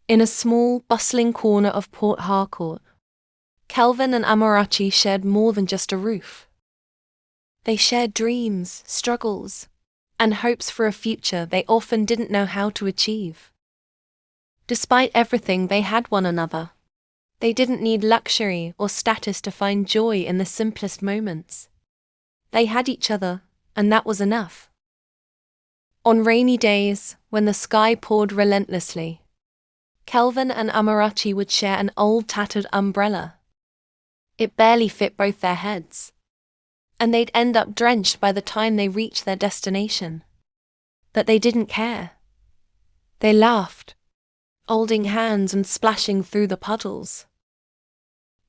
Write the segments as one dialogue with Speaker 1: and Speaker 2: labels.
Speaker 1: In a small, bustling corner of Port Harcourt, Kelvin and Amarachi shared more than just a roof. They shared dreams, struggles, and hopes for a future they often didn't know how to achieve. Despite everything, they had one another. They didn't need luxury or status to find joy in the simplest moments. They had each other, and that was enough. On rainy days, when the sky poured relentlessly, Kelvin and Amarachi would share an old tattered umbrella. It barely fit both their heads, and they'd end up drenched by the time they reached their destination. But they didn't care. They laughed, holding hands and splashing through the puddles.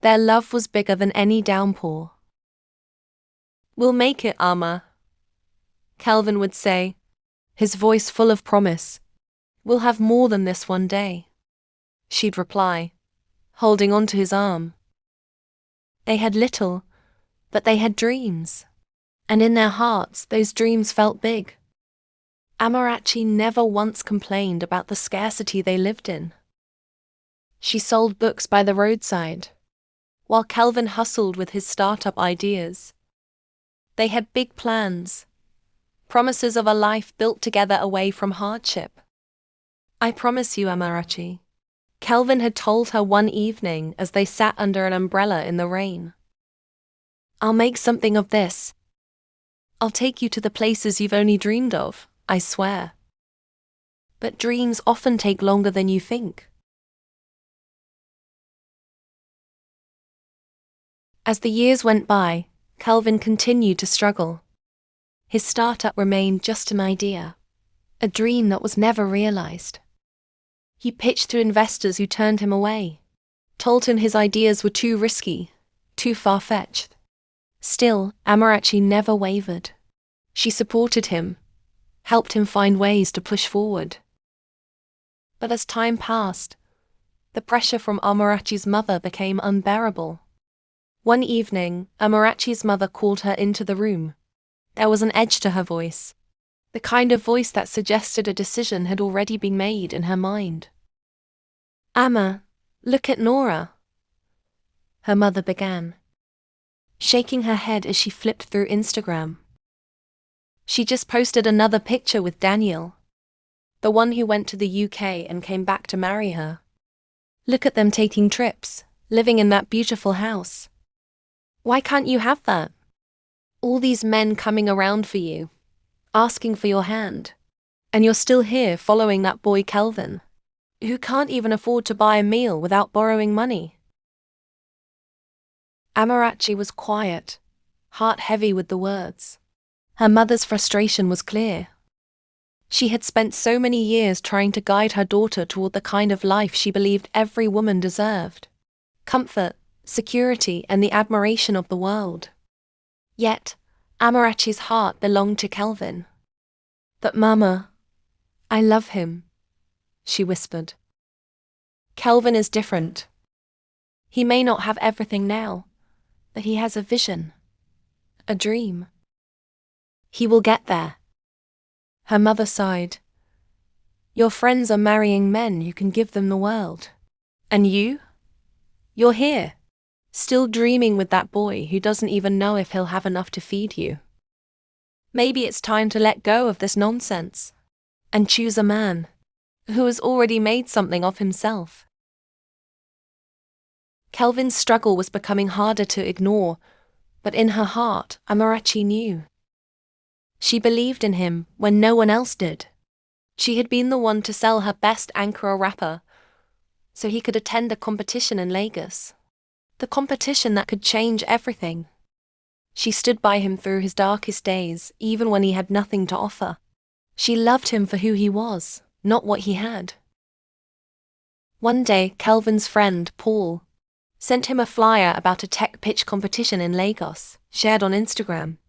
Speaker 1: Their love was bigger than any downpour. "We'll make it, Amma," Kelvin would say, his voice full of promise. "We'll have more than this one day," she'd reply, holding onto his arm. They had little, but they had dreams, and in their hearts those dreams felt big. Amarachi never once complained about the scarcity they lived in. She sold books by the roadside, while Kelvin hustled with his startup ideas. They had big plans, promises of a life built together away from hardship. "I promise you, Amarachi," Kelvin had told her one evening as they sat under an umbrella in the rain. "I'll make something of this. I'll take you to the places you've only dreamed of, I swear. But dreams often take longer than you think." As the years went by, Kelvin continued to struggle. His startup remained just an idea, a dream that was never realized. He pitched to investors who turned him away, told him his ideas were too risky, too far-fetched. Still, Amarachi never wavered. She supported him, helped him find ways to push forward. But as time passed, the pressure from Amarachi's mother became unbearable. One evening, Amarachi's mother called her into the room. There was an edge to her voice, the kind of voice that suggested a decision had already been made in her mind. "Amma, look at Nora," her mother began, shaking her head as she flipped through Instagram. She just posted another picture with Daniel, the one who went to the UK and came back to marry her. "Look at them taking trips, living in that beautiful house. Why can't you have that? All these men coming around for you, asking for your hand, and you're still here following that boy Kelvin, who can't even afford to buy a meal without borrowing money." Amarachi was quiet, heart heavy with the words. Her mother's frustration was clear. She had spent so many years trying to guide her daughter toward the kind of life she believed every woman deserved: comfort, security, and the admiration of the world. Yet, Amarachi's heart belonged to Kelvin. "But Mama, I love him," she whispered. "Kelvin is different. He may not have everything now, but he has a vision, a dream. He will get there." Her mother sighed. "Your friends are marrying men who can give them the world. And you? You're here, still dreaming with that boy who doesn't even know if he'll have enough to feed you. Maybe it's time to let go of this nonsense and choose a man who has already made something of himself." Kelvin's struggle was becoming harder to ignore, but in her heart, Amarachi knew. She believed in him when no one else did. She had been the one to sell her best Ankara wrapper so he could attend a competition in Lagos. The competition that could change everything. She stood by him through his darkest days, even when he had nothing to offer. She loved him for who he was, not what he had. One day, Kelvin's friend, Paul, sent him a flyer about a tech pitch competition in Lagos, shared on Instagram.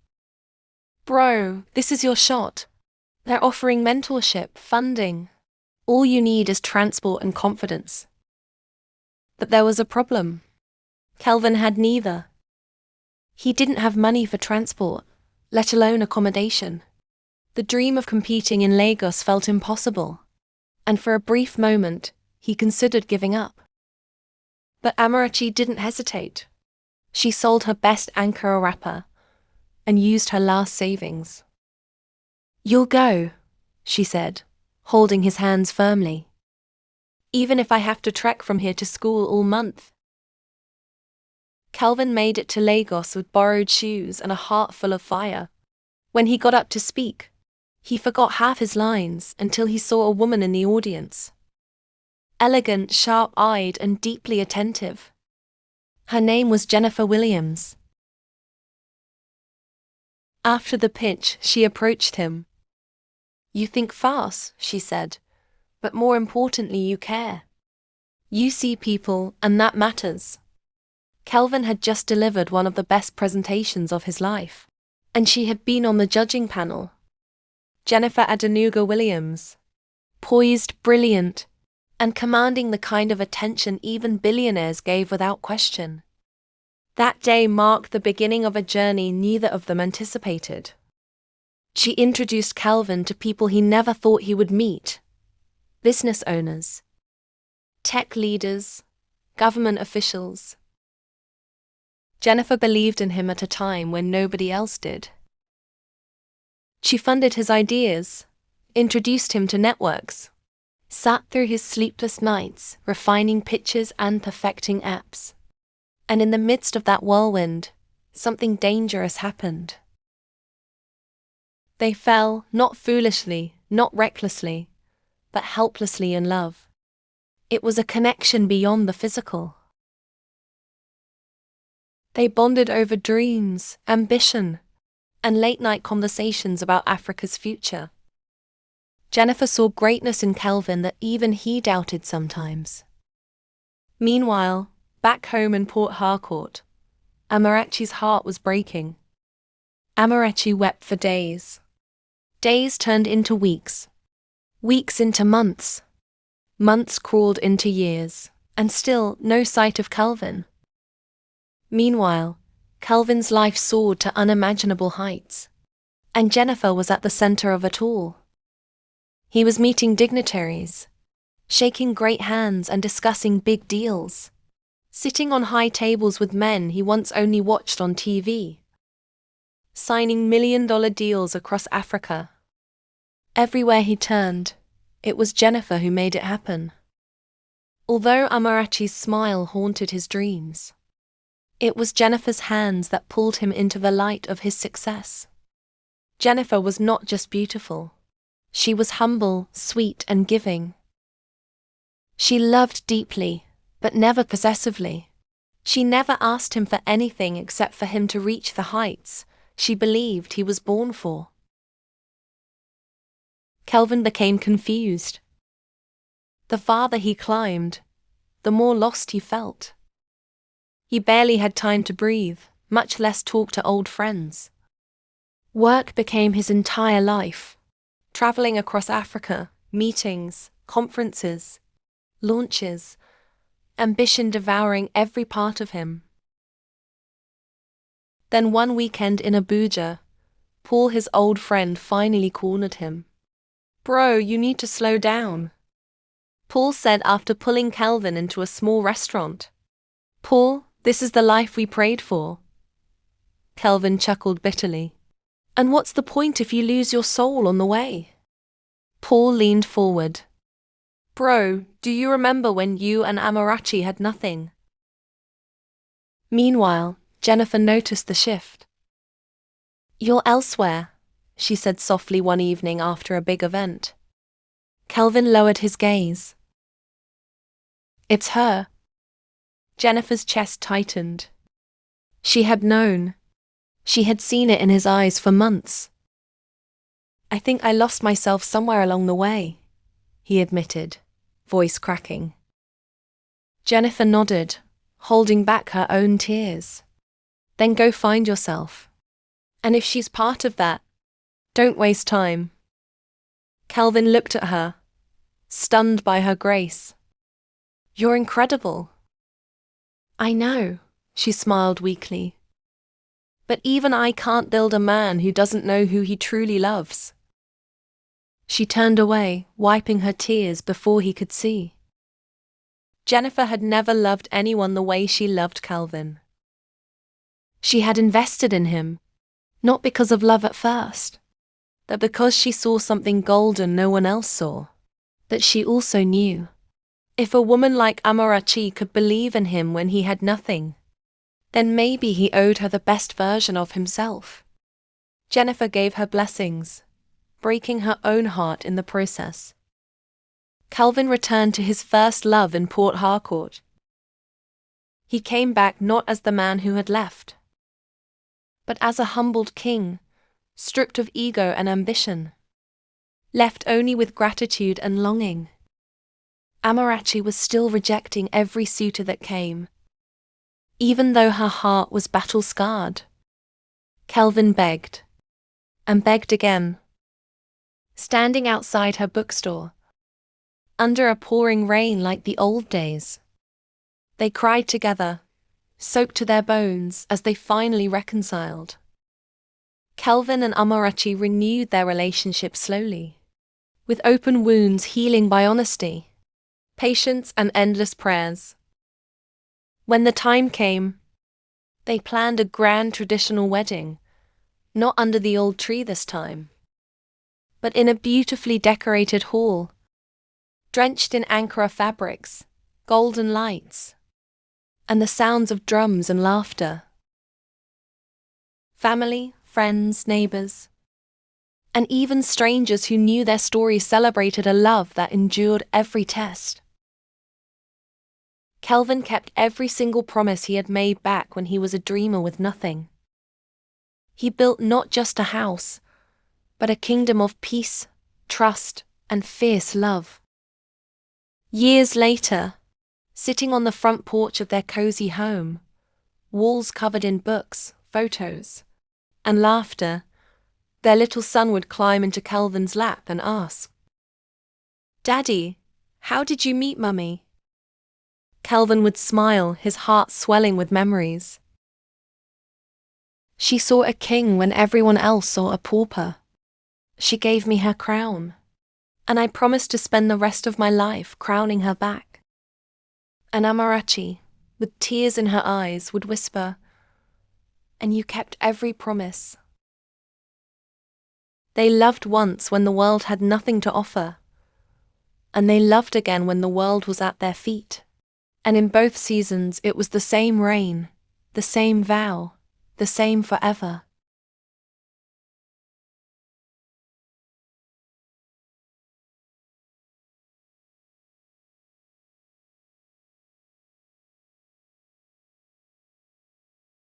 Speaker 1: "Bro, this is your shot. They're offering mentorship, funding. All you need is transport and confidence." But there was a problem. Kelvin had neither. He didn't have money for transport, let alone accommodation. The dream of competing in Lagos felt impossible, and for a brief moment, he considered giving up. But Amarachi didn't hesitate. She sold her best Ankara wrapper and used her last savings. "You'll go," she said, holding his hands firmly. "Even if I have to trek from here to school all month." Kelvin made it to Lagos with borrowed shoes and a heart full of fire. When he got up to speak, he forgot half his lines until he saw a woman in the audience. Elegant, sharp-eyed, and deeply attentive. Her name was Jennifer Williams. After the pitch, she approached him. "You think fast," she said, "but more importantly, you care. You see people, and that matters." Kelvin had just delivered one of the best presentations of his life, and she had been on the judging panel. Jennifer Adenuga Williams. Poised, brilliant, and commanding the kind of attention even billionaires gave without question. That day marked the beginning of a journey neither of them anticipated. She introduced Kelvin to people he never thought he would meet. Business owners, tech leaders, government officials. Jennifer believed in him at a time when nobody else did. She funded his ideas, introduced him to networks, sat through his sleepless nights, refining pitches and perfecting apps. And in the midst of that whirlwind, something dangerous happened. They fell, not foolishly, not recklessly, but helplessly in love. It was a connection beyond the physical. They bonded over dreams, ambition, and late-night conversations about Africa's future. Jennifer saw greatness in Kelvin that even he doubted sometimes. Meanwhile, back home in Port Harcourt, Amarachi's heart was breaking. Amarachi wept for days. Days turned into weeks. Weeks into months. Months crawled into years, and still no sight of Kelvin. Meanwhile, Kelvin's life soared to unimaginable heights, and Jennifer was at the center of it all. He was meeting dignitaries, shaking great hands and discussing big deals, sitting on high tables with men he once only watched on TV, signing million-dollar deals across Africa. Everywhere he turned, it was Jennifer who made it happen. Although Amarachi's smile haunted his dreams, it was Jennifer's hands that pulled him into the light of his success. Jennifer was not just beautiful. She was humble, sweet, and giving. She loved deeply, but never possessively. She never asked him for anything except for him to reach the heights she believed he was born for. Kelvin became confused. The farther he climbed, the more lost he felt. He barely had time to breathe, much less talk to old friends. Work became his entire life, traveling across Africa, meetings, conferences, launches, ambition devouring every part of him. Then one weekend in Abuja, Paul, his old friend, finally cornered him. "Bro, you need to slow down," Paul said after pulling Kelvin into a small restaurant. "Paul, this is the life we prayed for." Kelvin chuckled bitterly. "And what's the point if you lose your soul on the way?" Paul leaned forward. "Bro, do you remember when you and Amarachi had nothing?" Meanwhile, Jennifer noticed the shift. "You're elsewhere," she said softly one evening after a big event. Kelvin lowered his gaze. "It's her." Jennifer's chest tightened. She had known. She had seen it in his eyes for months. "I think I lost myself somewhere along the way," he admitted, voice cracking. Jennifer nodded, holding back her own tears. "Then go find yourself. And if she's part of that, don't waste time." Kelvin looked at her, stunned by her grace. "You're incredible." "I know," she smiled weakly. "But even I can't build a man who doesn't know who he truly loves." She turned away, wiping her tears before he could see. Jennifer had never loved anyone the way she loved Kelvin. She had invested in him, not because of love at first, but because she saw something golden no one else saw, that she also knew. If a woman like Amarachi could believe in him when he had nothing, then maybe he owed her the best version of himself. Jennifer gave her blessings, breaking her own heart in the process. Kelvin returned to his first love in Port Harcourt. He came back not as the man who had left, but as a humbled king, stripped of ego and ambition, left only with gratitude and longing. Amarachi was still rejecting every suitor that came, even though her heart was battle-scarred. Kelvin begged, and begged again. Standing outside her bookstore, under a pouring rain like the old days, they cried together, soaked to their bones as they finally reconciled. Kelvin and Amarachi renewed their relationship slowly, with open wounds healing by honesty, patience and endless prayers. When the time came, they planned a grand traditional wedding, not under the old tree this time, but in a beautifully decorated hall, drenched in Ankara fabrics, golden lights, and the sounds of drums and laughter. Family, friends, neighbors, and even strangers who knew their story celebrated a love that endured every test. Kelvin kept every single promise he had made back when he was a dreamer with nothing. He built not just a house, but a kingdom of peace, trust, and fierce love. Years later, sitting on the front porch of their cozy home, walls covered in books, photos, and laughter, their little son would climb into Kelvin's lap and ask, "Daddy, how did you meet Mummy?" Kelvin would smile, his heart swelling with memories. "She saw a king when everyone else saw a pauper. She gave me her crown, and I promised to spend the rest of my life crowning her back." And Amarachi, with tears in her eyes, would whisper, "And you kept every promise." They loved once when the world had nothing to offer, and they loved again when the world was at their feet. And in both seasons it was the same rain, the same vow, the same forever.